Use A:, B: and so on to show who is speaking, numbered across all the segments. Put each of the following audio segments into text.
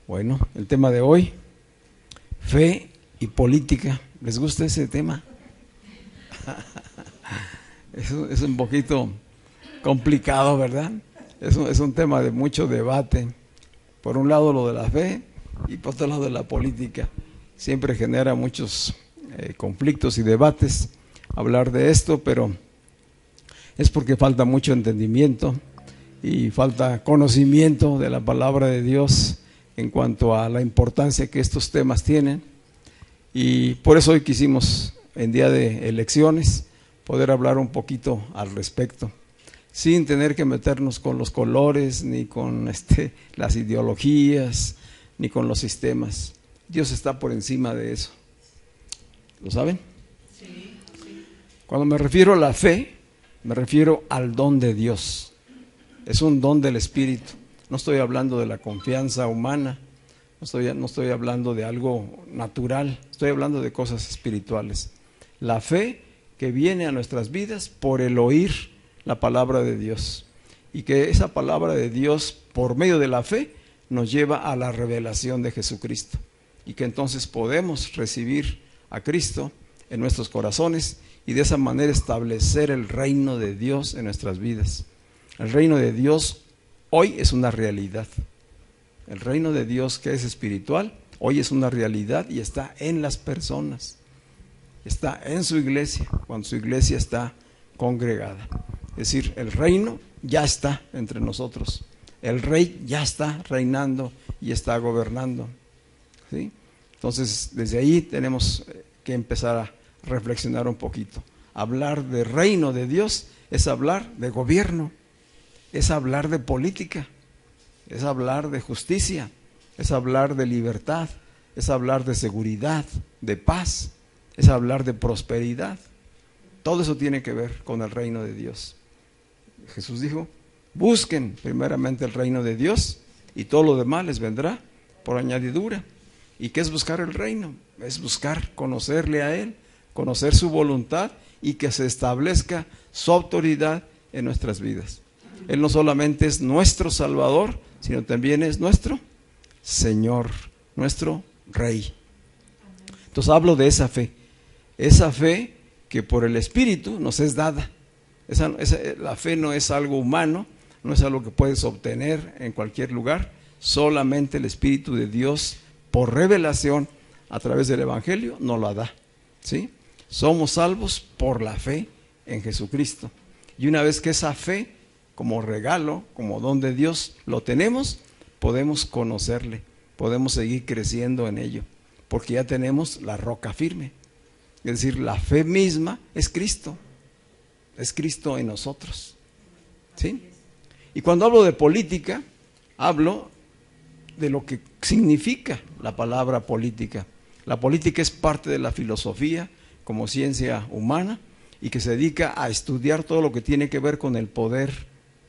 A: Bueno, el tema de hoy, fe y política. ¿Les gusta ese tema? Es un poquito complicado, ¿verdad? Es un tema de mucho debate. Por un lado lo de la fe y por otro lado de la política. Siempre genera muchos conflictos y debates hablar de esto, pero es porque falta mucho entendimiento y falta conocimiento de la palabra de Dios en cuanto a la importancia que estos temas tienen. Y por eso hoy quisimos, en día de elecciones, poder hablar un poquito al respecto, sin tener que meternos con los colores, ni con las ideologías, ni con los sistemas. Dios está por encima de eso. ¿Lo saben? Sí. Cuando me refiero a la fe, me refiero al don de Dios. Es un don del Espíritu. No estoy hablando de la confianza humana, no estoy hablando de algo natural, estoy hablando de cosas espirituales. La fe que viene a nuestras vidas por el oír la palabra de Dios, y que esa palabra de Dios, por medio de la fe, nos lleva a la revelación de Jesucristo, y que entonces podemos recibir a Cristo en nuestros corazones y de esa manera establecer el reino de Dios en nuestras vidas. El reino de Dios hoy es una realidad. El reino de Dios, que es espiritual, hoy es una realidad y está en las personas. Está en su iglesia, cuando su iglesia está congregada. Es decir, el reino ya está entre nosotros. El rey ya está reinando y está gobernando. ¿Sí? Entonces, desde ahí tenemos que empezar a reflexionar un poquito. Hablar de reino de Dios es hablar de gobierno. Es hablar de política, es hablar de justicia, es hablar de libertad, es hablar de seguridad, de paz, es hablar de prosperidad. Todo eso tiene que ver con el reino de Dios. Jesús dijo, busquen primeramente el reino de Dios y todo lo demás les vendrá por añadidura. ¿Y qué es buscar el reino? Es buscar conocerle a Él, conocer su voluntad y que se establezca su autoridad en nuestras vidas. Él no solamente es nuestro Salvador, sino también es nuestro Señor, nuestro Rey. Entonces hablo de esa fe que por el Espíritu nos es dada. La fe no es algo humano, no es algo que puedes obtener en cualquier lugar, solamente el Espíritu de Dios, por revelación, a través del Evangelio, nos la da. ¿Sí? Somos salvos por la fe en Jesucristo. Y una vez que esa fe, como regalo, como don de Dios, lo tenemos, podemos conocerle, podemos seguir creciendo en ello, porque ya tenemos la roca firme. Es decir, la fe misma es Cristo en nosotros. ¿Sí? Y cuando hablo de política, hablo de lo que significa la palabra política. La política es parte de la filosofía como ciencia humana y que se dedica a estudiar todo lo que tiene que ver con el poder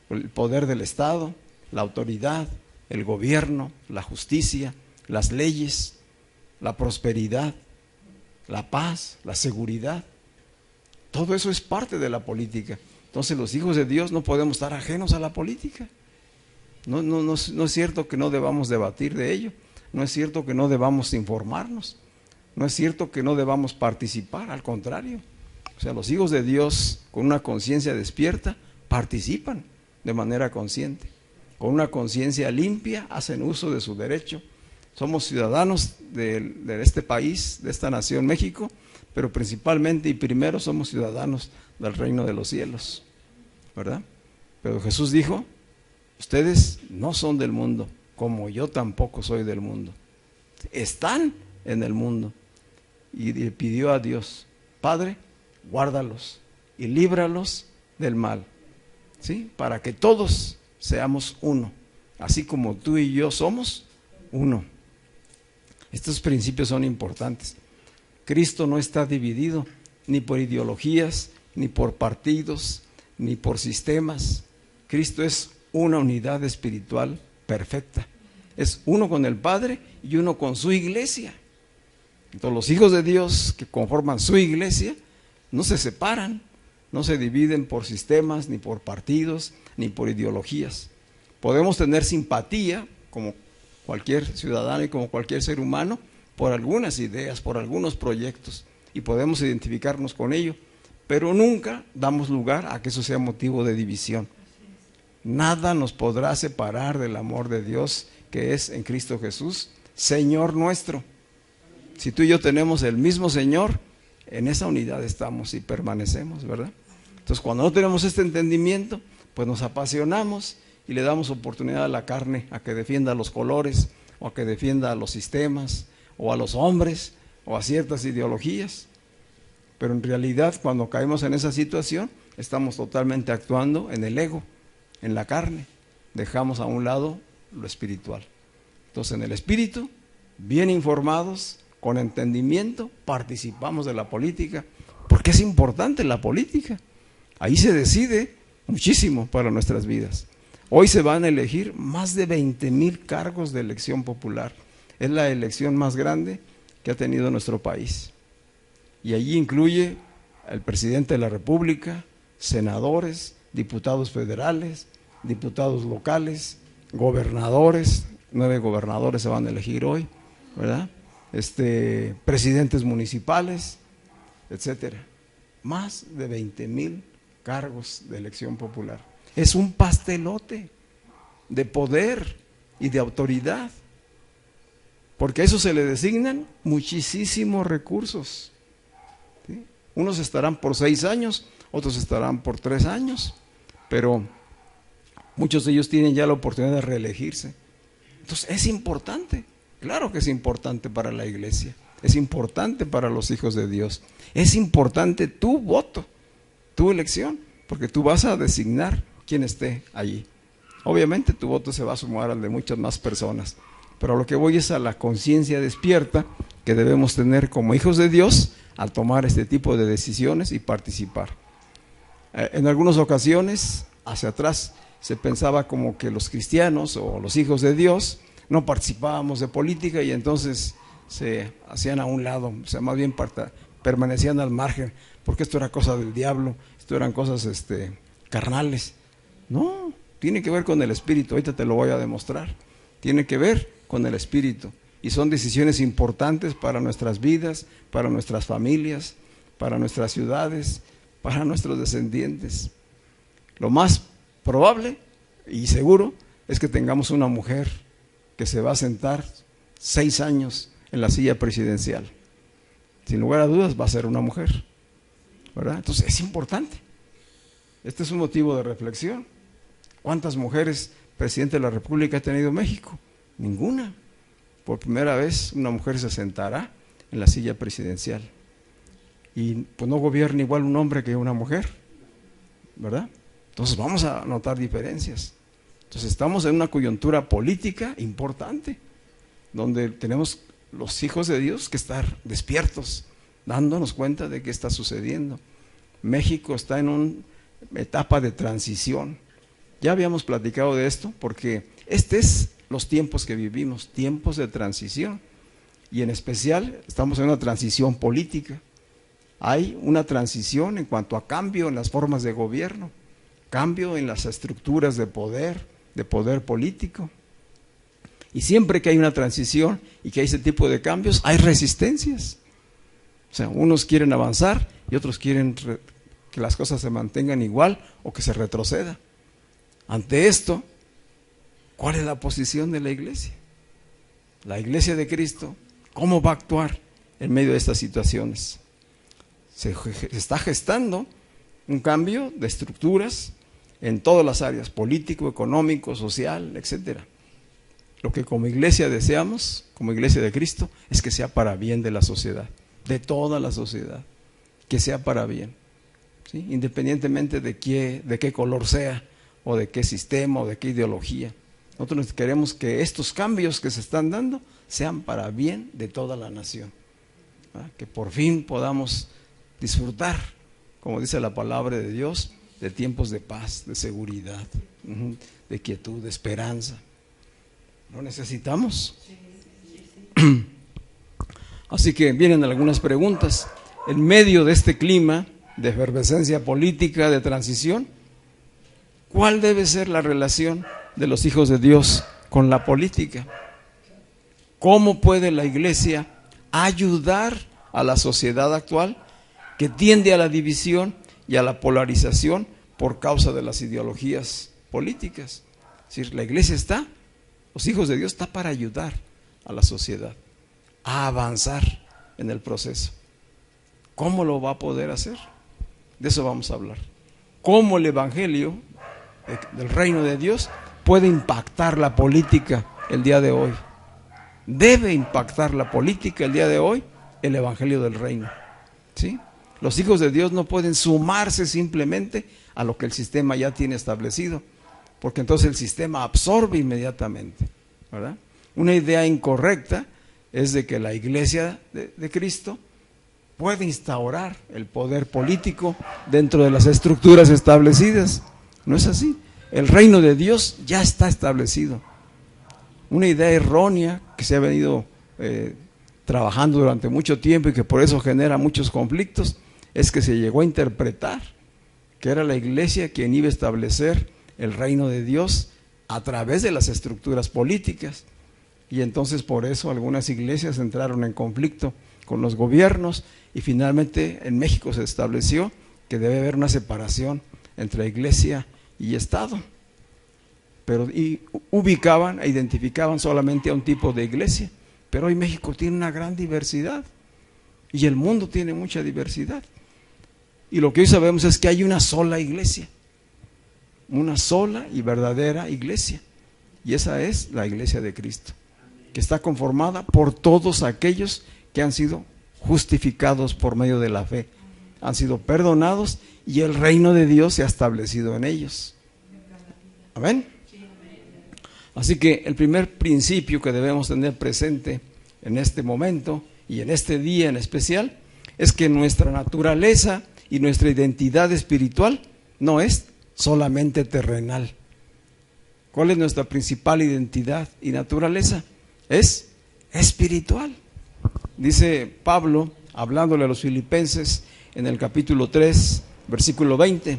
A: del Estado, la autoridad, el gobierno, la justicia, las leyes, la prosperidad, la paz, la seguridad. Todo eso es parte de la política. Entonces los hijos de Dios no podemos estar ajenos a la política. No es cierto que no debamos debatir de ello, no es cierto que no debamos informarnos, no es cierto que no debamos participar, al contrario. O sea, los hijos de Dios con una conciencia despierta participan de manera consciente, con una conciencia limpia hacen uso de su derecho. Somos ciudadanos de este país, de esta nación México, pero principalmente y primero somos ciudadanos del reino de los cielos, ¿verdad? Pero Jesús dijo, ustedes no son del mundo, como yo tampoco soy del mundo. Están en el mundo. Y le pidió a Dios, Padre, guárdalos y líbralos del mal, ¿sí? Para que todos seamos uno, así como tú y yo somos uno. Estos principios son importantes. Cristo no está dividido ni por ideologías, ni por partidos, ni por sistemas. Cristo es una unidad espiritual perfecta. Es uno con el Padre y uno con su iglesia. Entonces los hijos de Dios que conforman su iglesia no se separan, no se dividen por sistemas, ni por partidos, ni por ideologías. Podemos tener simpatía, como cualquier ciudadano y como cualquier ser humano, por algunas ideas, por algunos proyectos, y podemos identificarnos con ello, pero nunca damos lugar a que eso sea motivo de división. Nada nos podrá separar del amor de Dios que es en Cristo Jesús, Señor nuestro. Si tú y yo tenemos el mismo Señor, en esa unidad estamos y permanecemos, ¿verdad? Entonces, cuando no tenemos este entendimiento, pues nos apasionamos y le damos oportunidad a la carne a que defienda los colores, o a que defienda a los sistemas, o a los hombres, o a ciertas ideologías. Pero en realidad, cuando caemos en esa situación, estamos totalmente actuando en el ego, en la carne. Dejamos a un lado lo espiritual. Entonces, en el espíritu, bien informados, con entendimiento, participamos de la política, porque es importante la política. Ahí se decide muchísimo para nuestras vidas. Hoy se van a elegir más de 20,000 cargos de elección popular. Es la elección más grande que ha tenido nuestro país. Y allí incluye al presidente de la República, senadores, diputados federales, diputados locales, gobernadores. 9 gobernadores se van a elegir hoy, ¿verdad? Presidentes municipales, etcétera. Más de 20,000 cargos de elección popular. Es un pastelote de poder y de autoridad, porque a eso se le designan muchísimos recursos, ¿sí? Unos estarán por 6 años, otros estarán por 3 años, pero muchos de ellos tienen ya la oportunidad de reelegirse. Entonces es importante, claro que es importante para la iglesia, es importante para los hijos de Dios, es importante tu voto, tu elección, porque tú vas a designar quién esté allí. Obviamente tu voto se va a sumar al de muchas más personas, pero a lo que voy es a la conciencia despierta que debemos tener como hijos de Dios al tomar este tipo de decisiones y participar. En algunas ocasiones, hacia atrás, se pensaba como que los cristianos o los hijos de Dios no participábamos de política y entonces se hacían a un lado, o sea, más bien permanecían al margen, porque esto era cosa del diablo, esto eran cosas carnales. No, tiene que ver con el espíritu, ahorita te lo voy a demostrar. Tiene que ver con el espíritu y son decisiones importantes para nuestras vidas, para nuestras familias, para nuestras ciudades, para nuestros descendientes. Lo más probable y seguro es que tengamos una mujer que se va a sentar 6 años en la silla presidencial. Sin lugar a dudas va a ser una mujer, ¿verdad? Entonces es importante. Este es un motivo de reflexión. ¿Cuántas mujeres presidente de la República ha tenido México? Ninguna. Por primera vez una mujer se sentará en la silla presidencial. Y pues no gobierna igual un hombre que una mujer, ¿verdad? Entonces vamos a notar diferencias. Entonces estamos en una coyuntura política importante, donde tenemos los hijos de Dios que estar despiertos, dándonos cuenta de qué está sucediendo. México está en una etapa de transición. Ya habíamos platicado de esto porque es los tiempos que vivimos, tiempos de transición. Y en especial estamos en una transición política. Hay una transición en cuanto a cambio en las formas de gobierno, cambio en las estructuras de poder político. Y siempre que hay una transición y que hay ese tipo de cambios, hay resistencias. O sea, unos quieren avanzar y otros quieren que las cosas se mantengan igual o que se retroceda. Ante esto, ¿cuál es la posición de la iglesia? La iglesia de Cristo, ¿cómo va a actuar en medio de estas situaciones? Se está gestando un cambio de estructuras en todas las áreas, político, económico, social, etcétera. Lo que como iglesia deseamos, como iglesia de Cristo, es que sea para bien de la sociedad, de toda la sociedad, que sea para bien, ¿sí? Independientemente de qué color sea, o de qué sistema, o de qué ideología. Nosotros queremos que estos cambios que se están dando sean para bien de toda la nación, ¿verdad? Que por fin podamos disfrutar, como dice la palabra de Dios, de tiempos de paz, de seguridad, de quietud, de esperanza. ¿Lo necesitamos? Así que vienen algunas preguntas. En medio de este clima de efervescencia política, de transición, ¿cuál debe ser la relación de los hijos de Dios con la política? ¿Cómo puede la iglesia ayudar a la sociedad actual que tiende a la división y a la polarización por causa de las ideologías políticas? Es decir, la iglesia está, los hijos de Dios está para ayudar a la sociedad a avanzar en el proceso. ¿Cómo lo va a poder hacer? De eso vamos a hablar. ¿Cómo el evangelio del reino de Dios puede impactar la política el día de hoy? Debe impactar la política el día de hoy el evangelio del reino, ¿sí? Los hijos de Dios no pueden sumarse simplemente a lo que el sistema ya tiene establecido, porque entonces el sistema absorbe inmediatamente, ¿verdad? Una idea incorrecta es de que la iglesia de Cristo puede instaurar el poder político dentro de las estructuras establecidas. No es así. El reino de Dios ya está establecido. Una idea errónea que se ha venido trabajando durante mucho tiempo y que por eso genera muchos conflictos, es que se llegó a interpretar que era la iglesia quien iba a establecer el reino de Dios a través de las estructuras políticas. Y entonces por eso algunas iglesias entraron en conflicto con los gobiernos y finalmente en México se estableció que debe haber una separación entre iglesia y Estado. Pero ubicaban e identificaban solamente a un tipo de iglesia. Pero hoy México tiene una gran diversidad y el mundo tiene mucha diversidad. Y lo que hoy sabemos es que hay una sola iglesia, una sola y verdadera iglesia. Y esa es la iglesia de Cristo, que está conformada por todos aquellos que han sido justificados por medio de la fe, han sido perdonados y el reino de Dios se ha establecido en ellos. ¿Amén? Así que el primer principio que debemos tener presente en este momento y en este día en especial es que nuestra naturaleza y nuestra identidad espiritual no es solamente terrenal. ¿Cuál es nuestra principal identidad y naturaleza? Es espiritual. Dice Pablo, hablándole a los filipenses en el capítulo 3, versículo 20,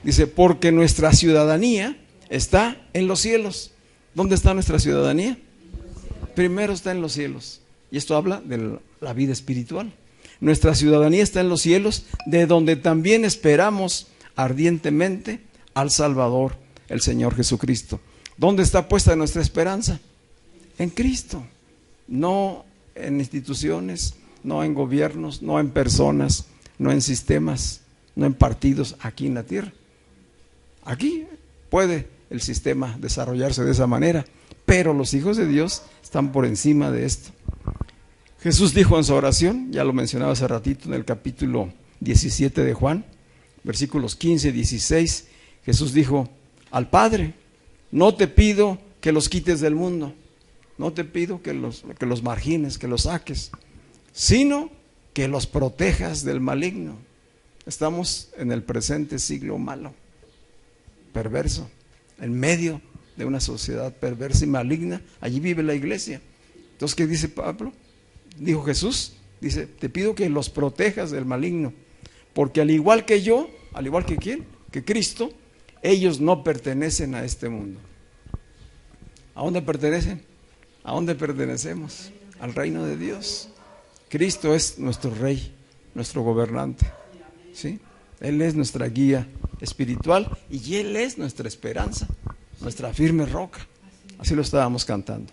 A: dice, porque nuestra ciudadanía está en los cielos. ¿Dónde está nuestra ciudadanía? Primero está en los cielos. Y esto habla de la vida espiritual. Nuestra ciudadanía está en los cielos, de donde también esperamos ardientemente al Salvador, el Señor Jesucristo. ¿Dónde está puesta nuestra esperanza? En Cristo. No en instituciones, no en gobiernos, no en personas, no en sistemas, no en partidos aquí en la tierra. Aquí puede el sistema desarrollarse de esa manera, pero los hijos de Dios están por encima de esto. Jesús dijo en su oración, ya lo mencionaba hace ratito en el capítulo 17 de Juan, versículos 15 y 16, Jesús dijo al Padre, no te pido que los quites del mundo, no te pido que los margines, que los saques, sino que los protejas del maligno. Estamos en el presente siglo malo, perverso, en medio de una sociedad perversa y maligna. Allí vive la iglesia. Entonces, ¿qué dice Pablo? Dijo Jesús, dice, te pido que los protejas del maligno, porque al igual que yo, al igual que ¿quién? Que Cristo, ellos no pertenecen a este mundo. ¿A dónde pertenecen? ¿A dónde pertenecemos? Al reino de Dios. Cristo es nuestro rey, nuestro gobernante, ¿sí? Él es nuestra guía espiritual y Él es nuestra esperanza, nuestra firme roca. Así lo estábamos cantando.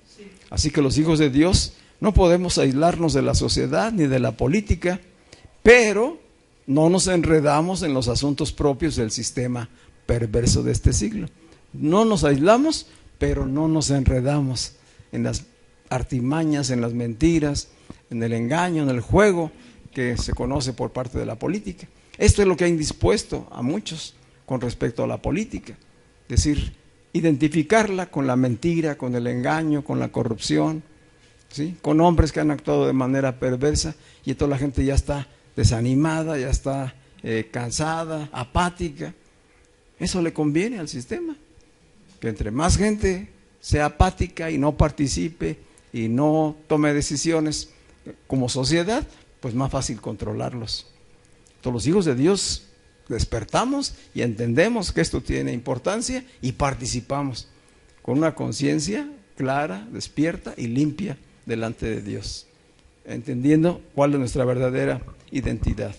A: Así que los hijos de Dios no podemos aislarnos de la sociedad ni de la política, pero no nos enredamos en los asuntos propios del sistema perverso de este siglo. No nos aislamos, pero no nos enredamos en las artimañas, en las mentiras, en el engaño, en el juego que se conoce por parte de la política. Esto es lo que ha indispuesto a muchos con respecto a la política. Es decir, identificarla con la mentira, con el engaño, con la corrupción, ¿sí? Con hombres que han actuado de manera perversa y toda la gente ya está desanimada, ya está cansada, apática. Eso le conviene al sistema, que entre más gente sea apática y no participe y no tome decisiones como sociedad, pues más fácil controlarlos. Todos los hijos de Dios despertamos y entendemos que esto tiene importancia y participamos con una conciencia clara, despierta y limpia delante de Dios, entendiendo cuál es nuestra verdadera identidad.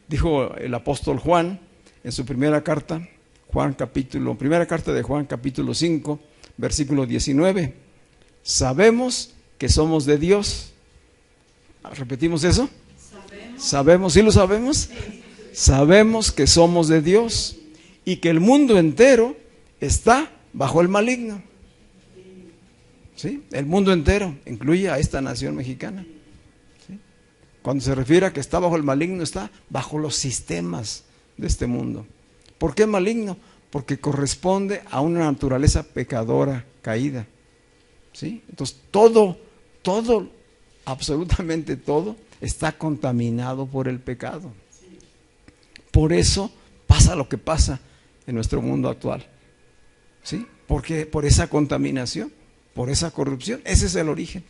A: Dijo el apóstol Juan en su primera carta de Juan capítulo 5, versículo 19, sabemos que somos de Dios. ¿Repetimos eso? ¿Sabemos? ¿Sí lo sabemos? Sabemos que somos de Dios y que el mundo entero está bajo el maligno. ¿Sí? El mundo entero incluye a esta nación mexicana. ¿Sí? Cuando se refiere a que está bajo el maligno, está bajo los sistemas de este mundo. ¿Por qué maligno? Porque corresponde a una naturaleza pecadora, caída. ¿Sí? Entonces todo, absolutamente todo, está contaminado por el pecado. Por eso pasa lo que pasa en nuestro mundo actual. ¿Sí? Porque por esa contaminación, por esa corrupción, ese es el origen.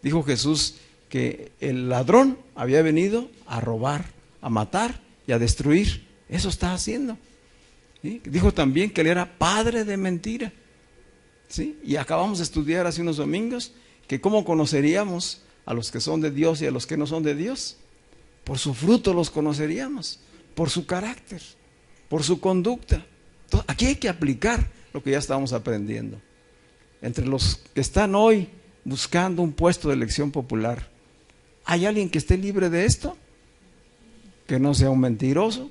A: Dijo Jesús que el ladrón había venido a robar, a matar y a destruir. Eso está haciendo. ¿Sí? Dijo también que él era padre de mentira. ¿Sí? Y acabamos de estudiar hace unos domingos que cómo conoceríamos a los que son de Dios y a los que no son de Dios. Por su fruto los conoceríamos, por su carácter, por su conducta. Entonces, aquí hay que aplicar lo que ya estamos aprendiendo. Entre los que están hoy buscando un puesto de elección popular, ¿hay alguien que esté libre de esto? Que no sea un mentiroso,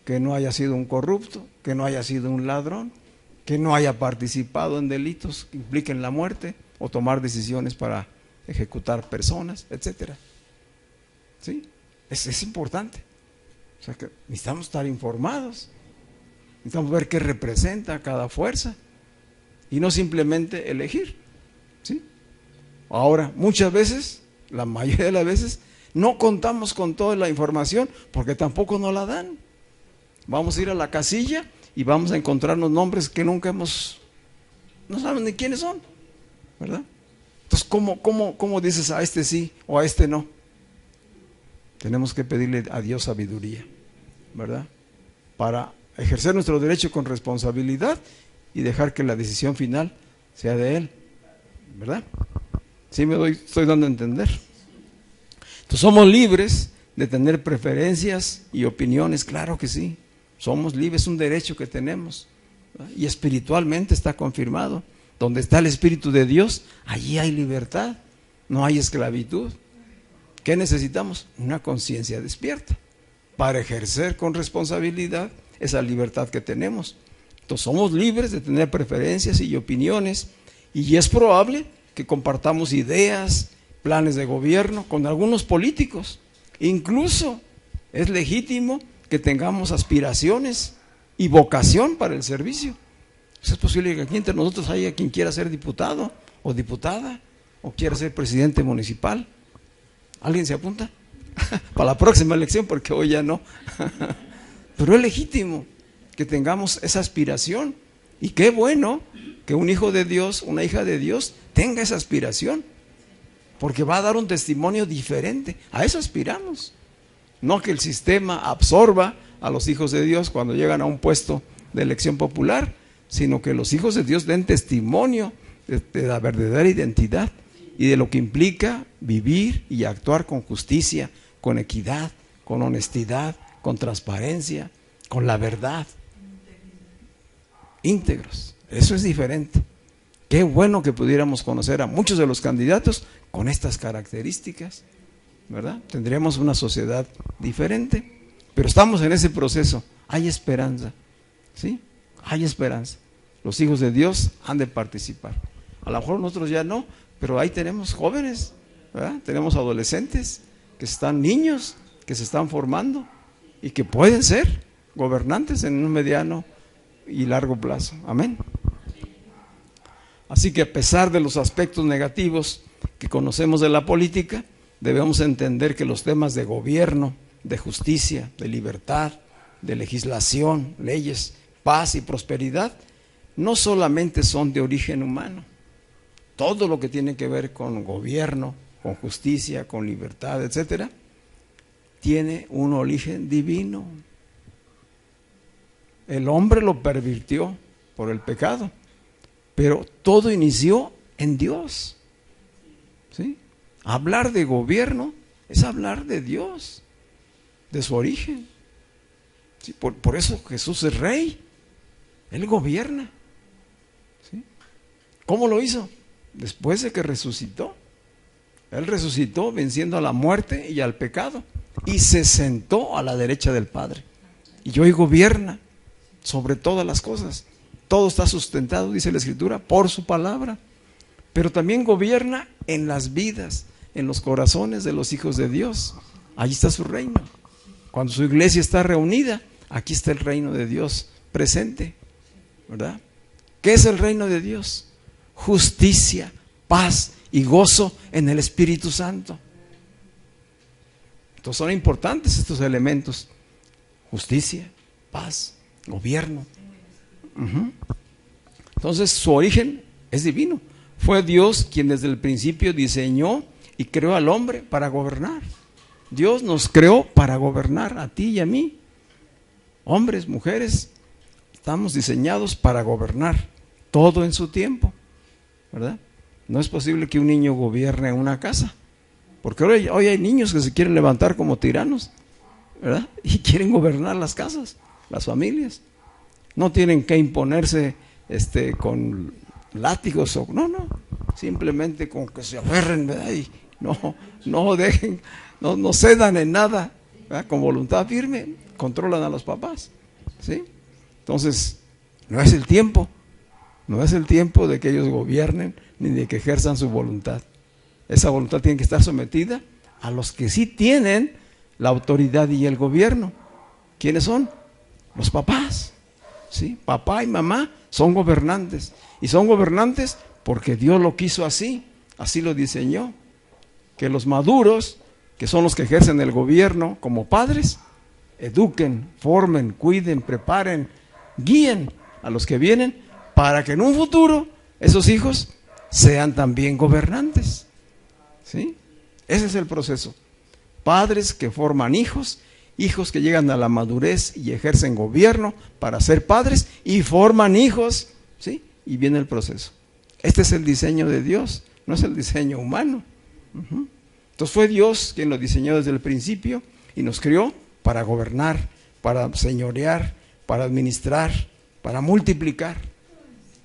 A: que no haya sido un corrupto, que no haya sido un ladrón, que no haya participado en delitos que impliquen la muerte o tomar decisiones para ejecutar personas, etcétera. ¿Sí? Es importante. O sea que necesitamos estar informados, necesitamos ver qué representa cada fuerza y no simplemente elegir. ¿Sí? Ahora, muchas veces, la mayoría de las veces, no contamos con toda la información porque tampoco nos la dan. Vamos a ir a la casilla y vamos a encontrarnos nombres que nunca no saben ni quiénes son, ¿verdad? Entonces, ¿cómo dices a este sí o a este no? Tenemos que pedirle a Dios sabiduría, ¿verdad? Para ejercer nuestro derecho con responsabilidad y dejar que la decisión final sea de Él, ¿verdad? ¿Sí estoy dando a entender? Entonces, somos libres de tener preferencias y opiniones, claro que sí. Somos libres, es un derecho que tenemos, ¿verdad? Y espiritualmente está confirmado. Donde está el Espíritu de Dios, allí hay libertad, no hay esclavitud. ¿Qué necesitamos? Una conciencia despierta para ejercer con responsabilidad esa libertad que tenemos. Entonces somos libres de tener preferencias y opiniones, y es probable que compartamos ideas, planes de gobierno con algunos políticos. Incluso es legítimo que tengamos aspiraciones y vocación para el servicio. Es posible que aquí entre nosotros haya quien quiera ser diputado o diputada o quiera ser presidente municipal. ¿Alguien se apunta? Para la próxima elección, porque hoy ya no. Pero es legítimo que tengamos esa aspiración. Y qué bueno que un hijo de Dios, una hija de Dios, tenga esa aspiración, porque va a dar un testimonio diferente. A eso aspiramos. No que el sistema absorba a los hijos de Dios cuando llegan a un puesto de elección popular, sino que los hijos de Dios den testimonio de la verdadera identidad y de lo que implica vivir y actuar con justicia, con equidad, con honestidad, con transparencia, con la verdad. Íntegros. Eso es diferente. Qué bueno que pudiéramos conocer a muchos de los candidatos con estas características, ¿verdad? Tendríamos una sociedad diferente, pero estamos en ese proceso. Hay esperanza, ¿sí? Hay esperanza. Los hijos de Dios han de participar. A lo mejor nosotros ya no, pero ahí tenemos jóvenes, ¿verdad? Tenemos adolescentes, niños que se están formando y que pueden ser gobernantes en un mediano y largo plazo. Amén. Así que a pesar de los aspectos negativos que conocemos de la política, debemos entender que los temas de gobierno, de justicia, de libertad, de legislación, leyes, paz y prosperidad, no solamente son de origen humano. Todo lo que tiene que ver con gobierno, con justicia, con libertad, etcétera, tiene un origen divino. El hombre lo pervirtió por el pecado, pero todo inició en Dios. ¿Sí? Hablar de gobierno es hablar de Dios, de su origen. ¿Sí? Por eso Jesús es rey. Él gobierna. ¿Sí? ¿Cómo lo hizo? Después de que resucitó. Él resucitó venciendo a la muerte y al pecado y se sentó a la derecha del Padre. Y hoy gobierna sobre todas las cosas. Todo está sustentado, dice la Escritura, por su palabra. Pero también gobierna en las vidas, en los corazones de los hijos de Dios. Allí está su reino. Cuando su iglesia está reunida, aquí está el reino de Dios presente, ¿verdad? ¿Qué es el reino de Dios? Justicia, paz y gozo en el Espíritu Santo. Entonces son importantes estos elementos: justicia, paz, gobierno. Entonces su origen es divino. Fue Dios quien desde el principio diseñó y creó al hombre para gobernar. Dios nos creó para gobernar a ti y a mí. Hombres, mujeres, estamos diseñados para gobernar todo en su tiempo, ¿verdad? No es posible que un niño gobierne una casa, porque hoy hay niños que se quieren levantar como tiranos, ¿verdad? Y quieren gobernar las casas, las familias. No tienen que imponerse con látigos, no, simplemente con que se aferren, ¿verdad? Y no dejen, no cedan en nada, ¿verdad? Con voluntad firme controlan a los papás, ¿sí? Entonces, no es el tiempo de que ellos gobiernen ni de que ejerzan su voluntad. Esa voluntad tiene que estar sometida a los que sí tienen la autoridad y el gobierno. ¿Quiénes son? Los papás, ¿sí? Papá y mamá son gobernantes, y son gobernantes porque Dios lo quiso así lo diseñó, que los maduros, que son los que ejercen el gobierno como padres, eduquen, formen, cuiden, preparen, guíen a los que vienen para que en un futuro esos hijos sean también gobernantes, ¿sí? Ese es el proceso. Padres que forman hijos, hijos que llegan a la madurez y ejercen gobierno para ser padres y forman hijos, ¿sí? Y viene el proceso. Este es el diseño de Dios, no es el diseño humano. Entonces fue Dios quien lo diseñó desde el principio y nos creó para gobernar, para señorear, para administrar, para multiplicar.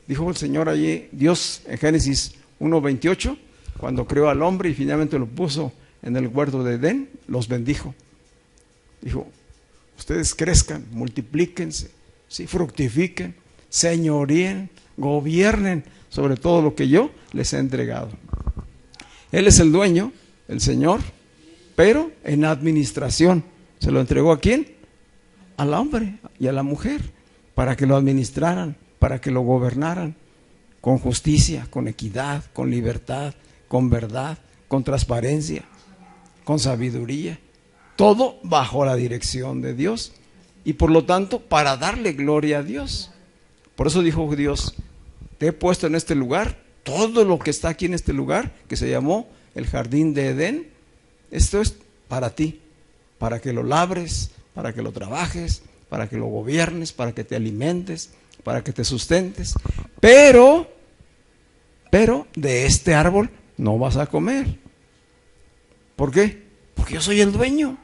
A: Dijo el Señor allí, Dios en Génesis 1:28, cuando creó al hombre y finalmente lo puso en el huerto de Edén, los bendijo. Dijo, ustedes crezcan, multiplíquense, ¿sí? Fructifiquen, señoríen, gobiernen sobre todo lo que yo les he entregado. Él es el dueño, el Señor, pero en administración. ¿Se lo entregó a quién? Al hombre y a la mujer, para que lo administraran, para que lo gobernaran con justicia, con equidad, con libertad, con verdad, con transparencia, con sabiduría. Todo bajo la dirección de Dios y por lo tanto para darle gloria a Dios. Por eso dijo Dios, te he puesto en este lugar, todo lo que está aquí en este lugar, que se llamó el jardín de Edén, esto es para ti, para que lo labres, para que lo trabajes, para que lo gobiernes, para que te alimentes, para que te sustentes. Pero de este árbol no vas a comer. ¿Por qué? Porque yo soy el dueño.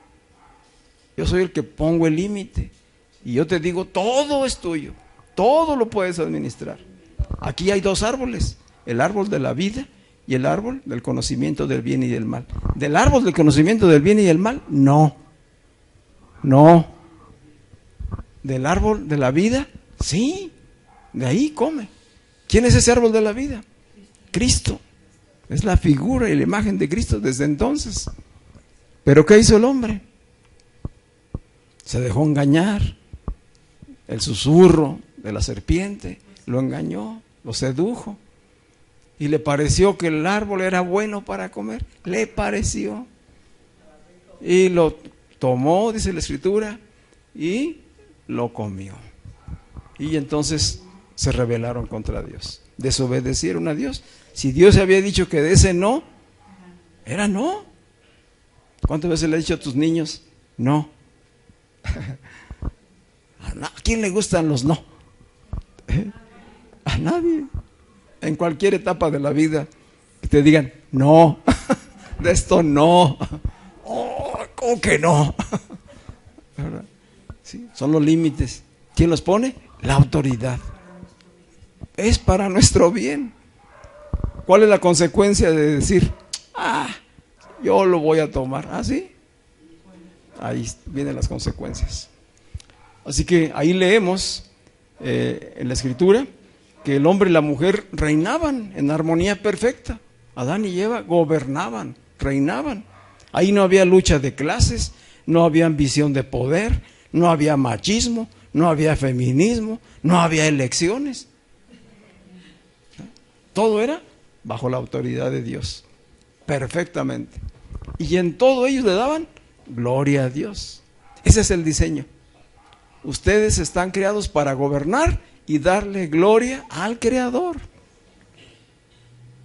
A: Yo soy el que pongo el límite. Y yo te digo, todo es tuyo. Todo lo puedes administrar. Aquí hay dos árboles. El árbol de la vida y el árbol del conocimiento del bien y del mal. Del árbol del conocimiento del bien y del mal, no. Del árbol de la vida, sí. De ahí come. ¿Quién es ese árbol de la vida? Cristo. Es la figura y la imagen de Cristo desde entonces. ¿Pero qué hizo el hombre? Se dejó engañar. El susurro de la serpiente lo engañó, lo sedujo. Y le pareció que el árbol era bueno para comer. Le pareció. Y lo tomó, dice la Escritura, y lo comió. Y entonces se rebelaron contra Dios, desobedecieron a Dios. Si Dios había dicho que de ese no, era no. ¿Cuántas veces le has dicho a tus niños no? ¿A quién le gustan los no? A nadie. En cualquier etapa de la vida que te digan no, de esto no. Oh, ¿cómo que no? ¿Verdad? Sí, son los límites. ¿Quién los pone? La autoridad. Es para nuestro bien. ¿Cuál es la consecuencia de decir, yo lo voy a tomar? ¿Sí? Ahí vienen las consecuencias. Así que ahí leemos en la Escritura que el hombre y la mujer reinaban en armonía perfecta. Adán y Eva gobernaban, reinaban. Ahí no había lucha de clases, no había ambición de poder, no había machismo, no había feminismo, no había elecciones. Todo era bajo la autoridad de Dios, perfectamente. Y en todo ellos le daban gloria a Dios. Ese es el diseño. Ustedes están creados para gobernar y darle gloria al Creador.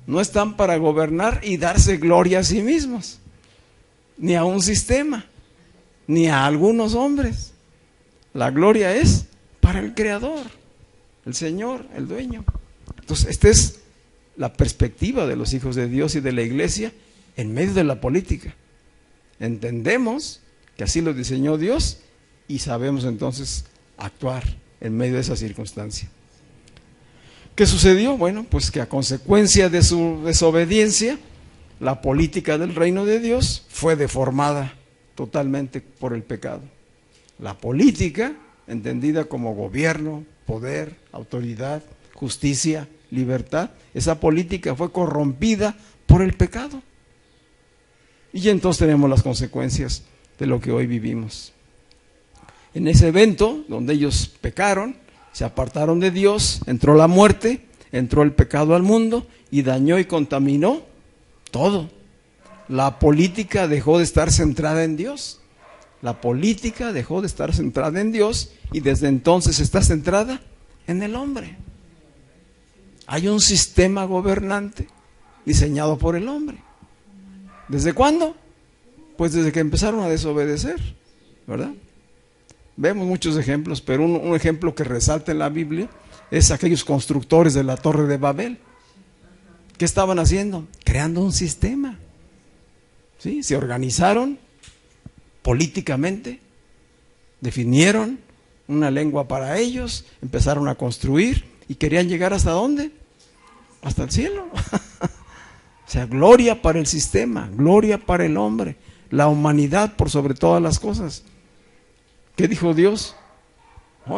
A: No están para gobernar y darse gloria a sí mismos, ni a un sistema, ni a algunos hombres. La gloria es para el Creador, el Señor, el dueño. Entonces, esta es la perspectiva de los hijos de Dios y de la iglesia en medio de la política. Entendemos que así lo diseñó Dios y sabemos entonces actuar en medio de esa circunstancia. ¿Qué sucedió? Bueno, pues que a consecuencia de su desobediencia, la política del reino de Dios fue deformada totalmente por el pecado. La política, entendida como gobierno, poder, autoridad, justicia, libertad, esa política fue corrompida por el pecado. Y entonces tenemos las consecuencias de lo que hoy vivimos. En ese evento donde ellos pecaron, se apartaron de Dios, entró la muerte, entró el pecado al mundo y dañó y contaminó todo. La política dejó de estar centrada en Dios. La política dejó de estar centrada en Dios y desde entonces está centrada en el hombre. Hay un sistema gobernante diseñado por el hombre. ¿Desde cuándo? Pues desde que empezaron a desobedecer, ¿verdad? Vemos muchos ejemplos, pero un ejemplo que resalta en la Biblia es aquellos constructores de la Torre de Babel. ¿Qué estaban haciendo? Creando un sistema. ¿Sí? Se organizaron políticamente, definieron una lengua para ellos, empezaron a construir y querían llegar ¿hasta dónde? Hasta el cielo. O sea, gloria para el sistema, gloria para el hombre, la humanidad por sobre todas las cosas. ¿Qué dijo Dios?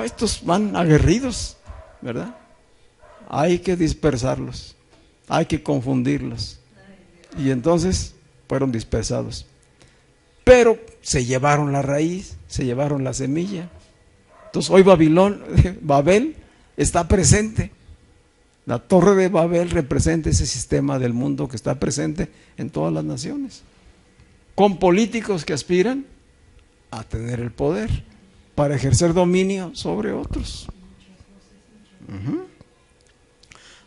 A: Estos van aguerridos, ¿verdad? Hay que dispersarlos, hay que confundirlos. Y entonces fueron dispersados. Pero se llevaron la raíz, se llevaron la semilla. Entonces hoy Babel está presente. La Torre de Babel representa ese sistema del mundo que está presente en todas las naciones, con políticos que aspiran a tener el poder para ejercer dominio sobre otros.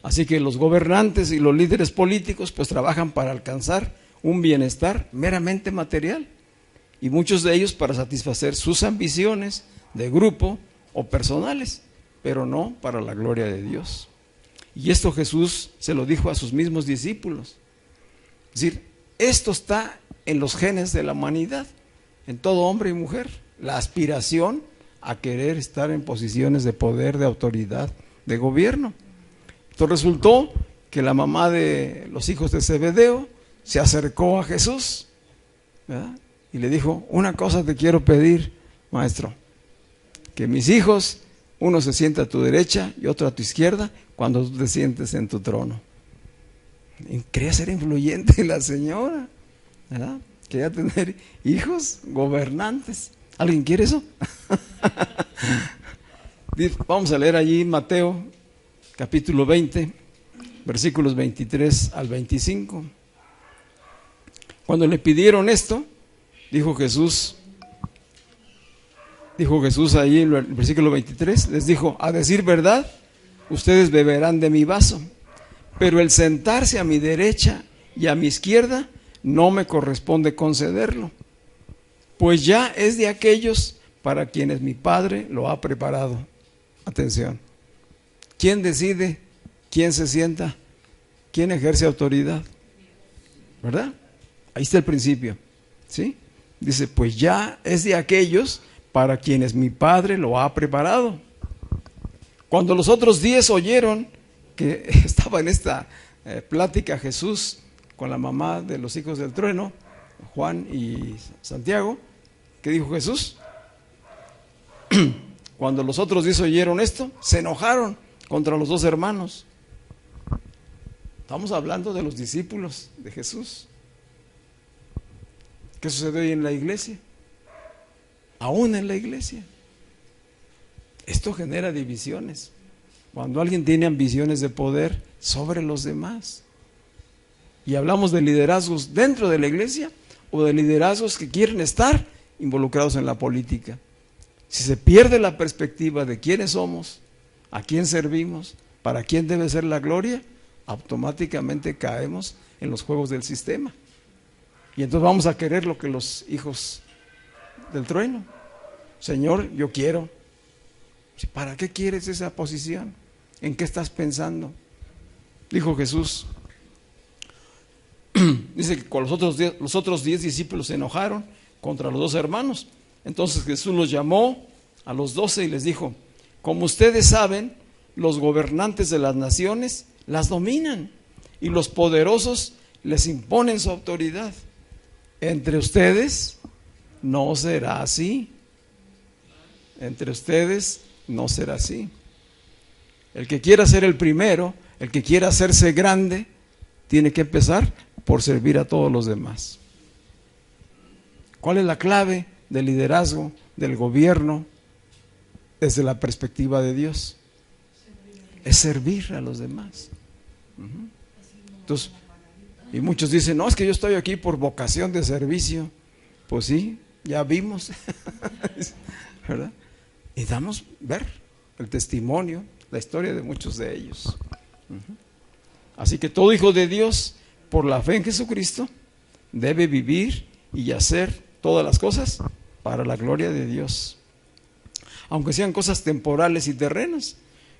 A: Así que los gobernantes y los líderes políticos pues trabajan para alcanzar un bienestar meramente material y muchos de ellos para satisfacer sus ambiciones de grupo o personales, pero no para la gloria de Dios. Y esto Jesús se lo dijo a sus mismos discípulos. Es decir, esto está en los genes de la humanidad, en todo hombre y mujer, la aspiración a querer estar en posiciones de poder, de autoridad, de gobierno. Entonces resultó que la mamá de los hijos de Zebedeo se acercó a Jesús, ¿verdad? Y le dijo, una cosa te quiero pedir, maestro, que mis hijos, uno se sienta a tu derecha y otro a tu izquierda, cuando tú te sientes en tu trono. Quería ser influyente la señora, ¿verdad? Quería tener hijos gobernantes. ¿Alguien quiere eso? Vamos a leer allí Mateo, capítulo 20, versículos 23 al 25. Cuando le pidieron esto, dijo Jesús, Dijo Jesús ahí en el versículo 23, les dijo: a decir verdad, ustedes beberán de mi vaso, pero el sentarse a mi derecha y a mi izquierda no me corresponde concederlo, pues ya es de aquellos para quienes mi Padre lo ha preparado. Atención, ¿quién decide? ¿Quién se sienta? ¿Quién ejerce autoridad? ¿Verdad? Ahí está el principio, ¿sí? Dice, pues ya es de aquellos para quienes mi Padre lo ha preparado. Cuando los otros 10 oyeron que estaba en esta plática Jesús con la mamá de los hijos del trueno, Juan y Santiago, ¿qué dijo Jesús? Cuando los otros 10 oyeron esto, se enojaron contra los 2 hermanos. Estamos hablando de los discípulos de Jesús. ¿Qué sucede hoy en la iglesia? Aún en la iglesia. Esto genera divisiones. Cuando alguien tiene ambiciones de poder sobre los demás. Y hablamos de liderazgos dentro de la iglesia o de liderazgos que quieren estar involucrados en la política. Si se pierde la perspectiva de quiénes somos, a quién servimos, para quién debe ser la gloria, automáticamente caemos en los juegos del sistema. Y entonces vamos a querer lo que los hijos del trueno. Señor, yo quiero. ¿Para qué quieres esa posición? ¿En qué estás pensando? Dijo Jesús. Dice que con los otros 10 discípulos se enojaron contra los 2 hermanos. Entonces Jesús los llamó a los 12 y les dijo: como ustedes saben, los gobernantes de las naciones las dominan y los poderosos les imponen su autoridad. Entre ustedes no será así. Entre ustedes no será así. El que quiera ser el primero, el que quiera hacerse grande, tiene que empezar por servir a todos los demás. ¿Cuál es la clave del liderazgo, del gobierno, desde la perspectiva de Dios? Es servir a los demás. Entonces, y muchos dicen, no, es que yo estoy aquí por vocación de servicio. Pues sí, ya vimos, ¿verdad? Y damos ver el testimonio, la historia de muchos de ellos. Así que todo hijo de Dios, por la fe en Jesucristo, debe vivir y hacer todas las cosas para la gloria de Dios. Aunque sean cosas temporales y terrenas,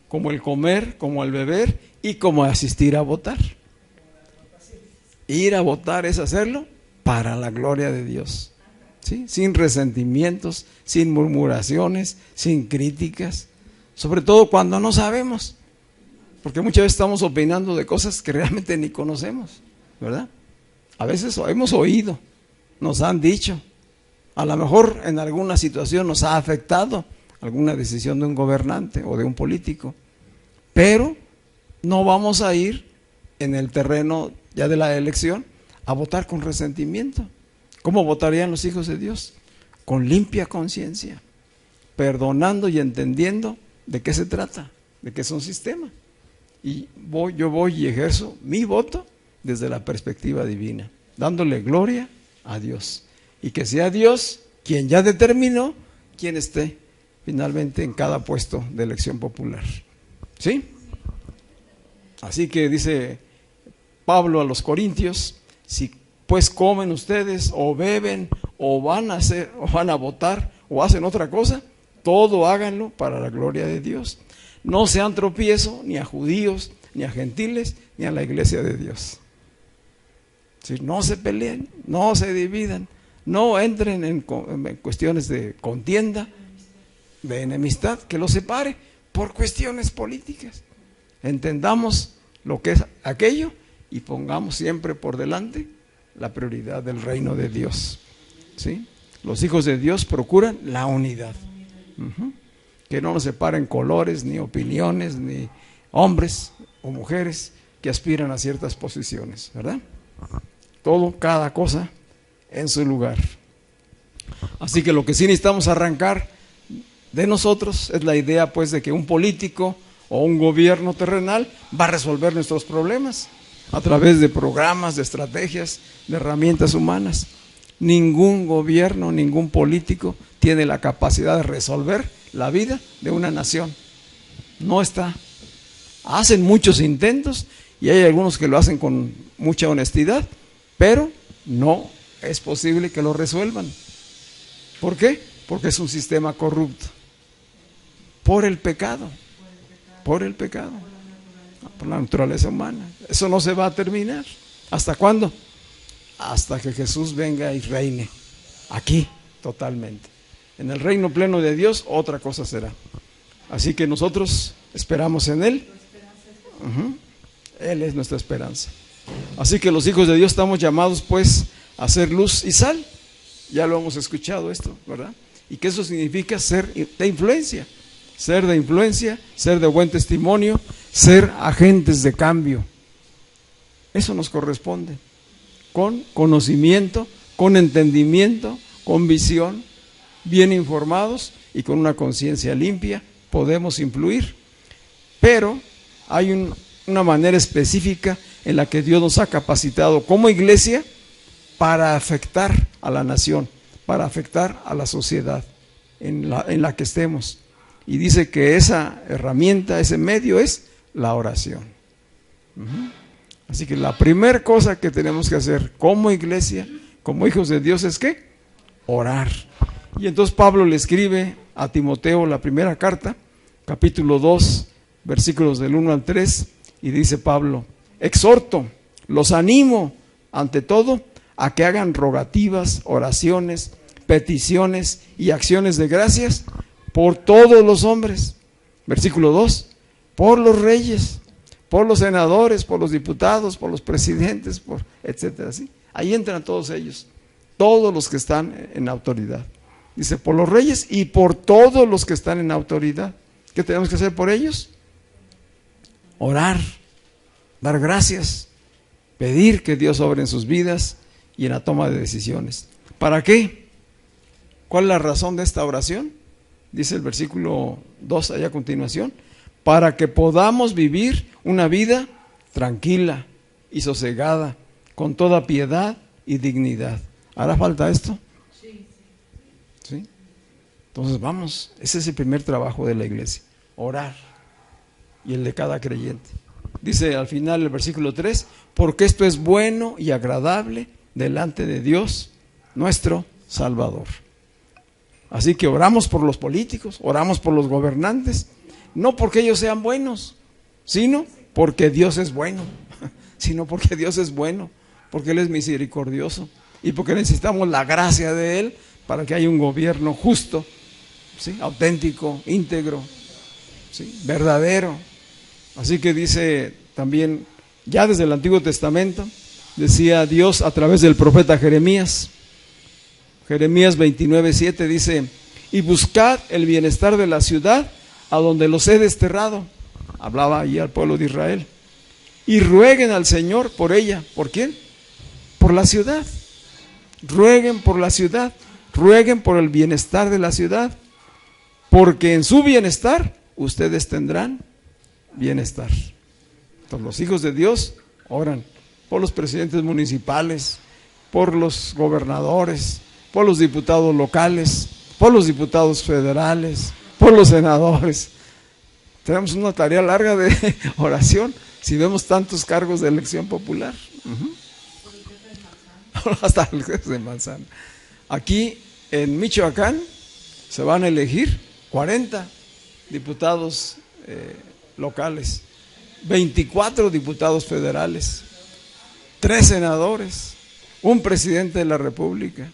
A: como el comer, como el beber y como asistir a votar. Ir a votar es hacerlo para la gloria de Dios, ¿sí? Sin resentimientos, sin murmuraciones, sin críticas, sobre todo cuando no sabemos, porque muchas veces estamos opinando de cosas que realmente ni conocemos, ¿verdad? A veces hemos oído, nos han dicho, a lo mejor en alguna situación nos ha afectado alguna decisión de un gobernante o de un político, pero no vamos a ir en el terreno ya de la elección a votar con resentimiento. ¿Cómo votarían los hijos de Dios? Con limpia conciencia, perdonando y entendiendo de qué se trata, de que es un sistema. Y yo voy y ejerzo mi voto desde la perspectiva divina, dándole gloria a Dios. Y que sea Dios quien ya determinó quién esté finalmente en cada puesto de elección popular. ¿Sí? Así que dice Pablo a los Corintios: si pues comen ustedes o beben o van a votar o hacen otra cosa, todo háganlo para la gloria de Dios. No sean tropiezo ni a judíos, ni a gentiles, ni a la iglesia de Dios. ¿Sí? No se peleen, no se dividan, no entren en cuestiones de contienda, de enemistad, que los separe por cuestiones políticas. Entendamos lo que es aquello y pongamos siempre por delante la prioridad del reino de Dios. ¿Sí? Los hijos de Dios procuran la unidad. Que no nos separen colores, ni opiniones, ni hombres o mujeres que aspiran a ciertas posiciones, ¿verdad? Todo, cada cosa en su lugar. Así que lo que sí necesitamos arrancar de nosotros es la idea, pues, de que un político o un gobierno terrenal va a resolver nuestros problemas a través de programas, de estrategias, de herramientas humanas. Ningún gobierno, ningún político tiene la capacidad de resolver la vida de una nación. No está. Hacen muchos intentos y hay algunos que lo hacen con mucha honestidad, pero no es posible que lo resuelvan. ¿Por qué? Porque es un sistema corrupto. Por el pecado. Por el pecado. Por la naturaleza humana. Eso no se va a terminar. ¿Hasta cuándo? Hasta que Jesús venga y reine. Aquí, totalmente. En el reino pleno de Dios, otra cosa será. Así que nosotros esperamos en Él. Él es nuestra esperanza. Así que los hijos de Dios estamos llamados pues a ser luz y sal. Ya lo hemos escuchado esto, ¿verdad? Y que eso significa ser de influencia. Ser de influencia, ser de buen testimonio, ser agentes de cambio. Eso nos corresponde. Con conocimiento, con entendimiento, con visión, bien informados y con una conciencia limpia, podemos influir. Pero hay una manera específica en la que Dios nos ha capacitado como iglesia para afectar a la nación, para afectar a la sociedad en la que estemos. Y dice que esa herramienta, ese medio es la oración. Así que la primera cosa que tenemos que hacer como iglesia, como hijos de Dios, es ¿qué? Orar. Y entonces Pablo le escribe a Timoteo la primera carta, capítulo 2, versículos del 1 al 3, y dice Pablo: exhorto, los animo ante todo a que hagan rogativas, oraciones, peticiones y acciones de gracias por todos los hombres. Versículo 2, por los reyes, por los senadores, por los diputados, por los presidentes, por etcétera, ¿sí? Ahí entran todos ellos, todos los que están en autoridad. Dice, por los reyes y por todos los que están en autoridad. ¿Qué tenemos que hacer por ellos? Orar, dar gracias, pedir que Dios obre en sus vidas y en la toma de decisiones. ¿Para qué? ¿Cuál es la razón de esta oración? Dice el versículo 2 allá a continuación: para que podamos vivir una vida tranquila y sosegada, con toda piedad y dignidad. ¿Hará falta esto? ¿Sí? Entonces vamos, ese es el primer trabajo de la iglesia, orar, y el de cada creyente. Dice al final el versículo 3, porque esto es bueno y agradable delante de Dios, nuestro Salvador. Así que oramos por los políticos, oramos por los gobernantes, no porque ellos sean buenos, sino porque Dios es bueno, porque Él es misericordioso y porque necesitamos la gracia de Él para que haya un gobierno justo, ¿sí? Auténtico, íntegro, ¿sí? Verdadero. Así que dice también, ya desde el Antiguo Testamento, decía Dios a través del profeta Jeremías, Jeremías 29:7 dice, y buscad el bienestar de la ciudad a donde los he desterrado. Hablaba allí al pueblo de Israel. Y rueguen al Señor por ella. ¿Por quién? Por la ciudad. Rueguen por la ciudad. Rueguen por el bienestar de la ciudad. Porque en su bienestar ustedes tendrán bienestar. Entonces los hijos de Dios oran por los presidentes municipales, por los gobernadores, por los diputados locales, por los diputados federales, por los senadores. Tenemos una tarea larga de oración si vemos tantos cargos de elección popular. Hasta el juez de Manzana. Aquí en Michoacán se van a elegir 40 diputados locales, 24 diputados federales, 3 senadores, un presidente de la República,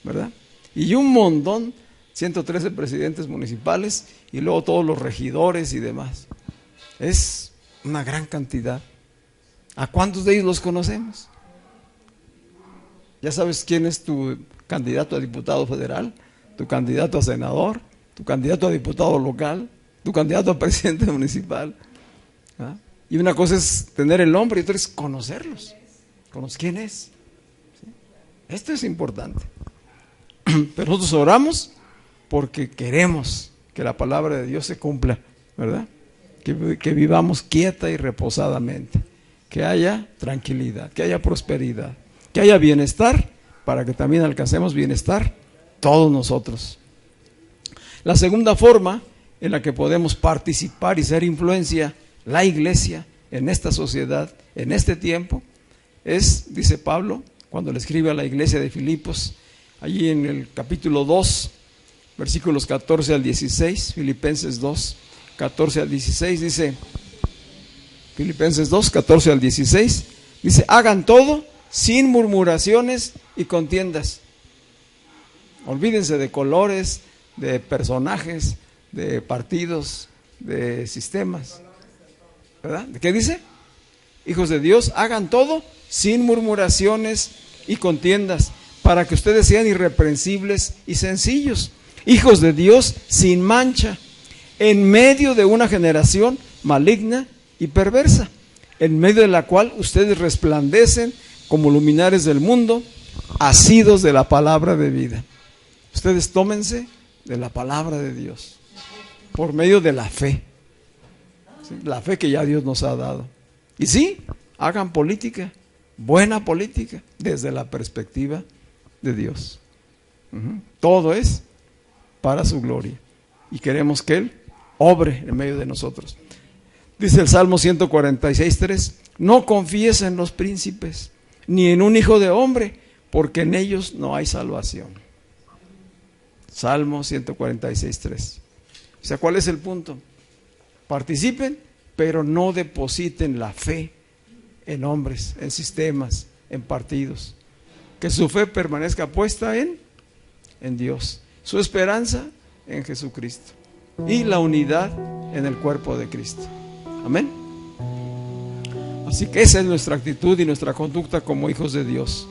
A: ¿verdad? Y un montón, 113 presidentes municipales y luego todos los regidores y demás. Es una gran cantidad. ¿A cuántos de ellos los conocemos? ¿Ya sabes quién es tu candidato a diputado federal, tu candidato a senador, tu candidato a diputado local, tu candidato a presidente municipal? ¿Ah? Y una cosa es tener el nombre y otra es conocerlos. ¿Quién es? ¿Sí? Esto es importante. Pero nosotros oramos porque queremos que la palabra de Dios se cumpla, ¿verdad? Que vivamos quieta y reposadamente, que haya tranquilidad, que haya prosperidad, que haya bienestar, para que también alcancemos bienestar todos nosotros, La segunda forma en la que podemos participar y ser influencia, la iglesia, en esta sociedad, en este tiempo, es, dice Pablo, cuando le escribe a la iglesia de Filipos, allí en el capítulo 2, versículos 14 al 16, Filipenses 2, 14 al 16, dice, Filipenses 2, 14 al 16, dice, hagan todo sin murmuraciones y contiendas. Olvídense de colores, de personajes, de partidos, de sistemas, ¿verdad? ¿Qué dice? Hijos de Dios, hagan todo sin murmuraciones y contiendas, para que ustedes sean irreprensibles y sencillos, hijos de Dios sin mancha, en medio de una generación maligna y perversa, en medio de la cual ustedes resplandecen como luminares del mundo, asidos de la palabra de vida. Ustedes tómense de la palabra de Dios, por medio de la fe, ¿sí? La fe que ya Dios nos ha dado. Y sí, hagan política, buena política, desde la perspectiva de Dios. Todo es para su gloria. Y queremos que Él obre en medio de nosotros. Dice el Salmo 146:3, no confíes en los príncipes, ni en un hijo de hombre, porque en ellos no hay salvación. Salmo 146:3. O sea, ¿cuál es el punto? Participen, pero no depositen la fe en hombres, en sistemas, en partidos. Que su fe permanezca puesta en Dios. Su esperanza en Jesucristo. Y la unidad en el cuerpo de Cristo. Amén. Así que esa es nuestra actitud y nuestra conducta como hijos de Dios.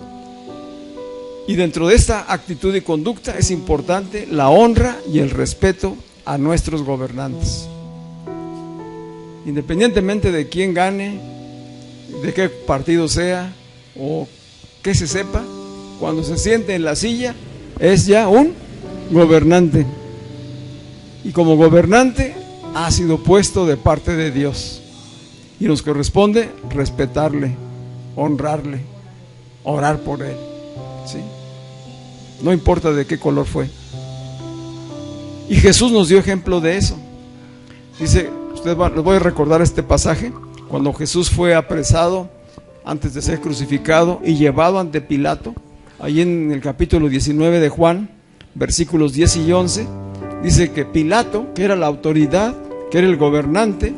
A: Y dentro de esta actitud y conducta es importante la honra y el respeto a nuestros gobernantes. Independientemente de quién gane, de qué partido sea o qué se sepa, cuando se siente en la silla es ya un gobernante. Y como gobernante ha sido puesto de parte de Dios. Y nos corresponde respetarle, honrarle, orar por él. ¿Sí? No importa de qué color fue. Y Jesús nos dio ejemplo de eso. Dice, les voy a recordar este pasaje, cuando Jesús fue apresado antes de ser crucificado y llevado ante Pilato, ahí en el capítulo 19 de Juan, versículos 10 y 11, dice que Pilato, que era la autoridad, que era el gobernante,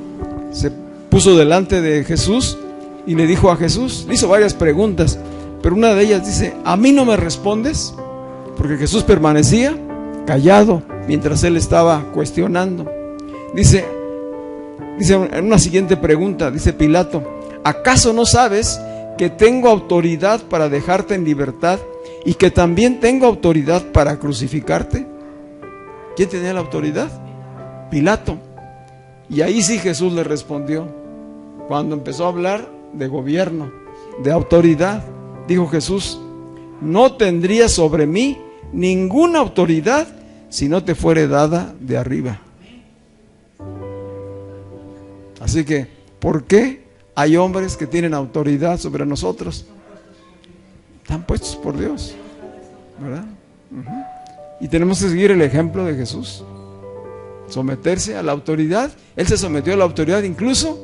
A: se puso delante de Jesús y le dijo a Jesús, le hizo varias preguntas, pero una de ellas dice, ¿a mí no me respondes? Porque Jesús permanecía callado mientras él estaba cuestionando. Dice en una siguiente pregunta, dice Pilato, ¿acaso no sabes que tengo autoridad para dejarte en libertad y que también tengo autoridad para crucificarte? ¿Quién tenía la autoridad? Pilato. Y ahí sí Jesús le respondió, cuando empezó a hablar de gobierno, de autoridad, dijo Jesús, no tendrías sobre mí ninguna autoridad si no te fuere dada de arriba. Así que, ¿por qué hay hombres que tienen autoridad sobre nosotros? Están puestos por Dios, ¿verdad? Y tenemos que seguir el ejemplo de Jesús, someterse a la autoridad. Él se sometió a la autoridad incluso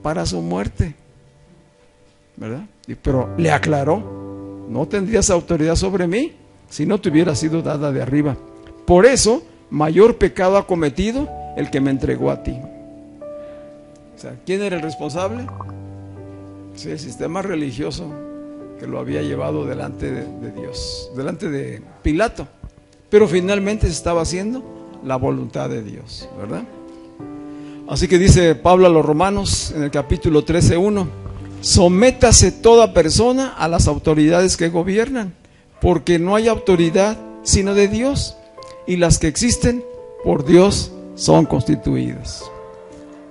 A: para su muerte, ¿verdad? Pero le aclaró, no tendrías autoridad sobre mí si no te hubiera sido dada de arriba. Por eso, mayor pecado ha cometido el que me entregó a ti. O sea, ¿quién era el responsable? Sí, el sistema religioso que lo había llevado delante de Dios, delante de Pilato. Pero finalmente se estaba haciendo la voluntad de Dios, ¿verdad? Así que dice Pablo a los Romanos en el capítulo 13:1, sométase toda persona a las autoridades que gobiernan, porque no hay autoridad sino de Dios, y las que existen por Dios son constituidas.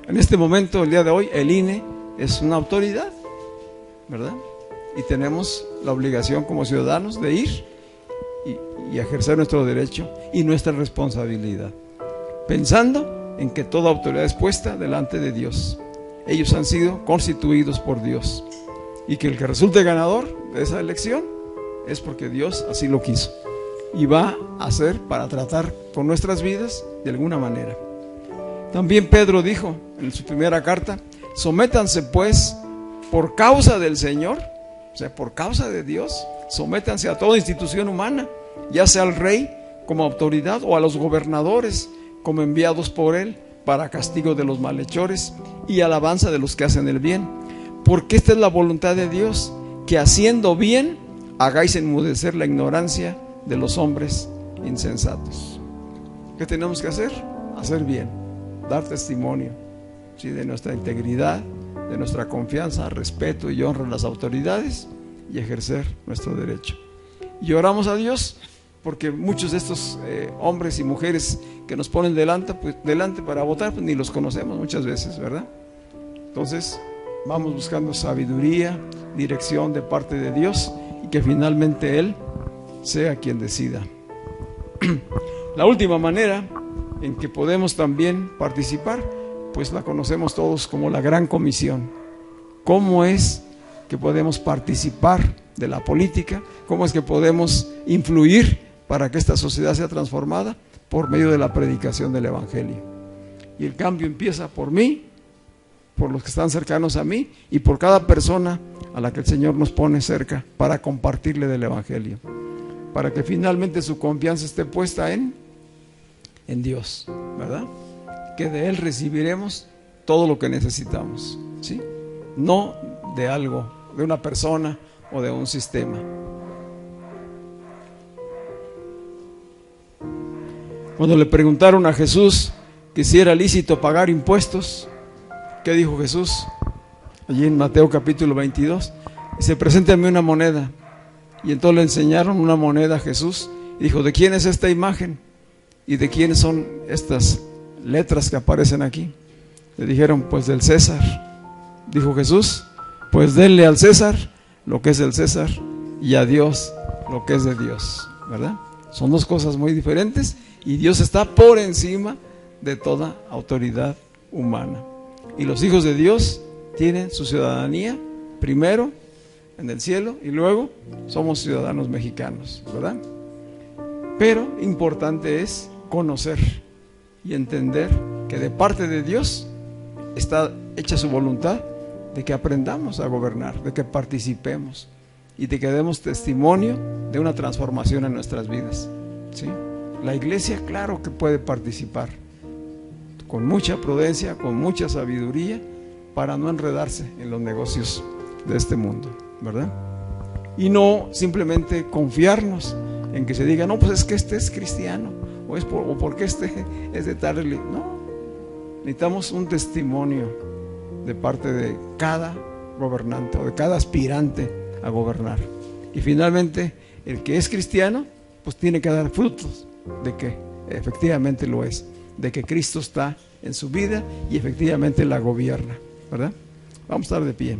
A: En este momento, el día de hoy, el INE es una autoridad, ¿verdad? Y tenemos la obligación como ciudadanos de ir y ejercer nuestro derecho y nuestra responsabilidad, pensando en que toda autoridad es puesta delante de Dios. Ellos han sido constituidos por Dios, y que el que resulte ganador de esa elección es porque Dios así lo quiso. y va a hacer para tratar con nuestras vidas de alguna manera. También Pedro dijo en su primera carta: sométanse pues por causa del Señor, o sea, por causa de Dios, sométanse a toda institución humana, ya sea al rey como autoridad o a los gobernadores como enviados por él para castigo de los malhechores y alabanza de los que hacen el bien, porque esta es la voluntad de Dios, que haciendo bien hagáis enmudecer la ignorancia de los hombres insensatos. ¿Qué tenemos que hacer? Hacer bien, dar testimonio, ¿sí?, de nuestra integridad, de nuestra confianza, respeto y honra a las autoridades, y ejercer nuestro derecho. Y oramos a Dios porque muchos de estos hombres y mujeres que nos ponen delante para votar, pues ni los conocemos muchas veces, ¿verdad? Entonces vamos buscando sabiduría, dirección de parte de Dios, y que finalmente Él sea quien decida. La última manera en que podemos también participar, pues la conocemos todos como la Gran Comisión. ¿Cómo es que podemos participar de la política? ¿Cómo es que podemos influir para que esta sociedad sea transformada? Por medio de la predicación del Evangelio. Y el cambio empieza por mí, por los que están cercanos a mí y por cada persona a la que el Señor nos pone cerca para compartirle del Evangelio, para que finalmente su confianza esté puesta en Dios, ¿verdad? Que de Él recibiremos todo lo que necesitamos, ¿sí? No de algo, de una persona o de un sistema. Cuando le preguntaron a Jesús que si era lícito pagar impuestos, ¿qué dijo Jesús? Allí en Mateo capítulo 22, dice: preséntame una moneda. Y entonces le enseñaron una moneda a Jesús y dijo: ¿de quién es esta imagen? ¿Y de quiénes son estas letras que aparecen aquí? Le dijeron: pues del César. Dijo Jesús: pues denle al César lo que es del César y a Dios lo que es de Dios, ¿verdad? Son dos cosas muy diferentes, y Dios está por encima de toda autoridad humana. Y los hijos de Dios tienen su ciudadanía primero en el cielo y luego somos ciudadanos mexicanos, ¿verdad? Pero importante es conocer y entender que de parte de Dios está hecha su voluntad de que aprendamos a gobernar, de que participemos y de que demos testimonio de una transformación en nuestras vidas, ¿sí? La iglesia, claro que puede participar con mucha prudencia, con mucha sabiduría, para no enredarse en los negocios de este mundo, ¿verdad? Y no simplemente confiarnos en que se diga: no, pues es que este es cristiano, o porque este es de tal religión. No, necesitamos un testimonio de parte de cada gobernante o de cada aspirante a gobernar. Y finalmente, el que es cristiano, pues tiene que dar frutos de que efectivamente lo es, de que Cristo está en su vida y efectivamente la gobierna, ¿verdad? Vamos a estar de pie.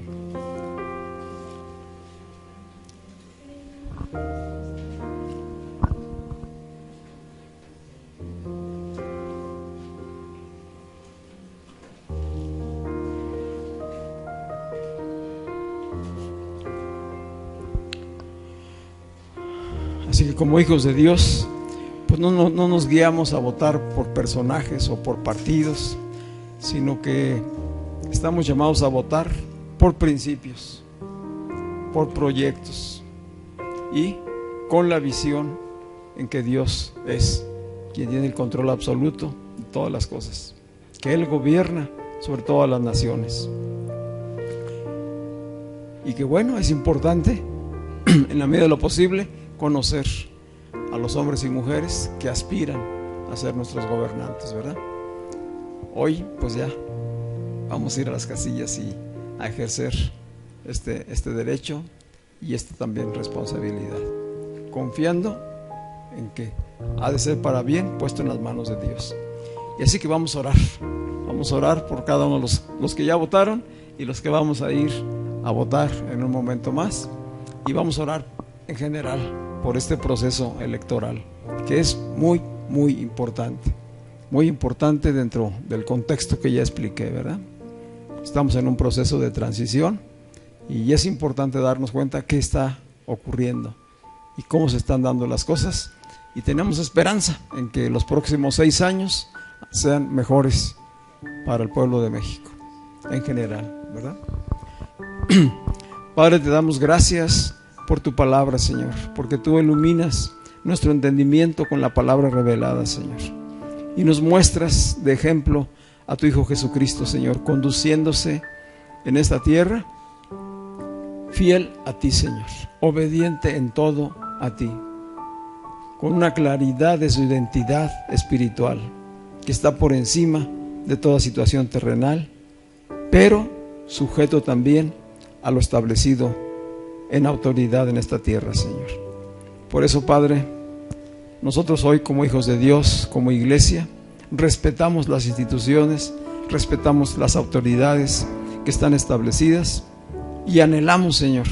A: Así que como hijos de Dios, pues no nos guiamos a votar por personajes o por partidos, sino que estamos llamados a votar por principios, por proyectos y con la visión en que Dios es quien tiene el control absoluto de todas las cosas, que Él gobierna sobre todas las naciones. Y que bueno, es importante en la medida de lo posible conocer a los hombres y mujeres que aspiran a ser nuestros gobernantes, ¿verdad? Hoy pues ya vamos a ir a las casillas y a ejercer este derecho y esta también responsabilidad, confiando en que ha de ser para bien, puesto en las manos de Dios. Y así que vamos a orar por cada uno de los que ya votaron y los que vamos a ir a votar en un momento más, y vamos a orar en general por este proceso electoral, que es muy, muy importante dentro del contexto que ya expliqué, ¿verdad? Estamos en un proceso de transición y es importante darnos cuenta qué está ocurriendo y cómo se están dando las cosas, y tenemos esperanza en que los próximos 6 años sean mejores para el pueblo de México en general, ¿verdad? Padre, te damos gracias por tu palabra, Señor, porque tú iluminas nuestro entendimiento con la palabra revelada, Señor, y nos muestras de ejemplo a tu Hijo Jesucristo, Señor, conduciéndose en esta tierra fiel a ti, Señor, obediente en todo a ti, con una claridad de su identidad espiritual que está por encima de toda situación terrenal, pero sujeto también a lo establecido en autoridad en esta tierra, Señor. Por eso, Padre, nosotros hoy como hijos de Dios, como iglesia, respetamos las instituciones, respetamos las autoridades que están establecidas y anhelamos, Señor,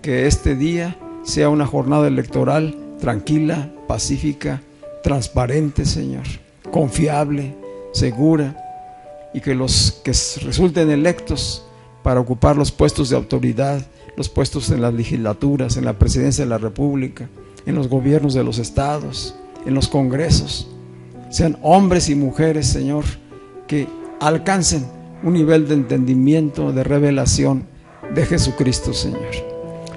A: que este día sea una jornada electoral tranquila, pacífica, transparente, Señor, confiable, segura, y que los que resulten electos para ocupar los puestos de autoridad, los puestos en las legislaturas, en la presidencia de la República, en los gobiernos de los estados, en los congresos, sean hombres y mujeres, Señor, que alcancen un nivel de entendimiento, de revelación de Jesucristo, Señor.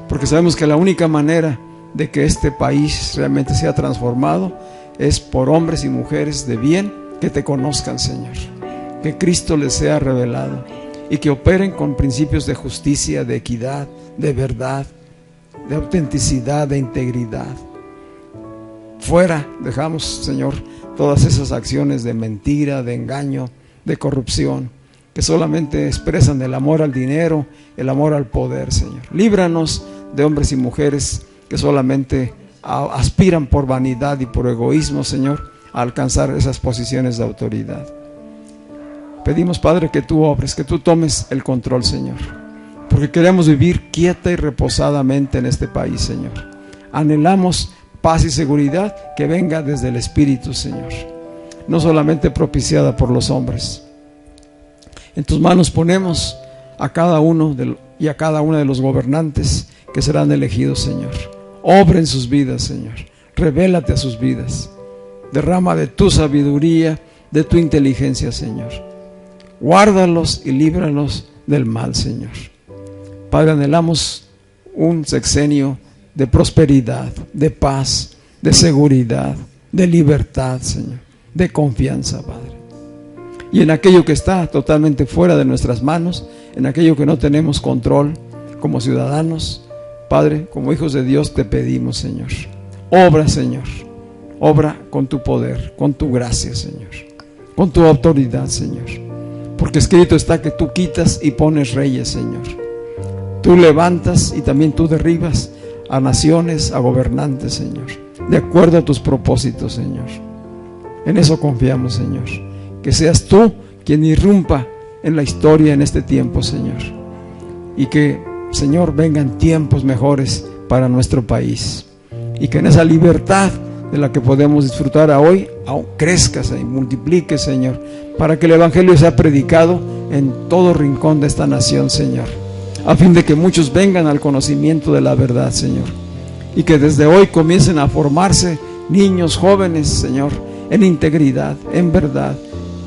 A: Porque sabemos que la única manera de que este país realmente sea transformado es por hombres y mujeres de bien que te conozcan, Señor, que Cristo les sea revelado y que operen con principios de justicia, de equidad, de verdad, de autenticidad, de integridad. Fuera dejamos, Señor, todas esas acciones de mentira, de engaño, de corrupción, que solamente expresan el amor al dinero, el amor al poder, Señor. Líbranos de hombres y mujeres que solamente aspiran por vanidad y por egoísmo, Señor, a alcanzar esas posiciones de autoridad. Pedimos, Padre, que tú obres, que tú tomes el control, Señor, porque queremos vivir quieta y reposadamente en este país, Señor. Anhelamos paz y seguridad que venga desde el Espíritu, Señor, no solamente propiciada por los hombres. En tus manos ponemos a cada uno y a cada una de los gobernantes que serán elegidos, Señor. Obra en sus vidas, Señor. Revélate a sus vidas. Derrama de tu sabiduría, de tu inteligencia, Señor. Guárdalos y líbralos del mal, Señor. Padre, anhelamos un sexenio de prosperidad, de paz, de seguridad, de libertad, Señor, de confianza, Padre. Y en aquello que está totalmente fuera de nuestras manos, en aquello que no tenemos control como ciudadanos, Padre, como hijos de Dios te pedimos, Señor, obra, Señor, obra con tu poder, con tu gracia, Señor, con tu autoridad, Señor, porque escrito está que tú quitas y pones reyes, Señor. Tú levantas y también tú derribas a naciones, a gobernantes, Señor, de acuerdo a tus propósitos, Señor. En eso confiamos, Señor, que seas tú quien irrumpa en la historia en este tiempo, Señor, y que, Señor, vengan tiempos mejores para nuestro país, y que en esa libertad de la que podemos disfrutar hoy aún crezca y multiplique, Señor, para que el Evangelio sea predicado en todo rincón de esta nación, Señor, a fin de que muchos vengan al conocimiento de la verdad, Señor, y que desde hoy comiencen a formarse niños, jóvenes, Señor, en integridad, en verdad,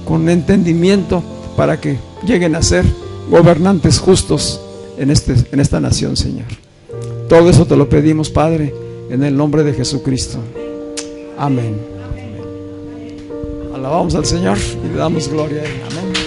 A: con entendimiento, para que lleguen a ser gobernantes justos en esta nación, Señor. Todo eso te lo pedimos, Padre, en el nombre de Jesucristo. Amén. Alabamos al Señor y le damos gloria a Él. Amén.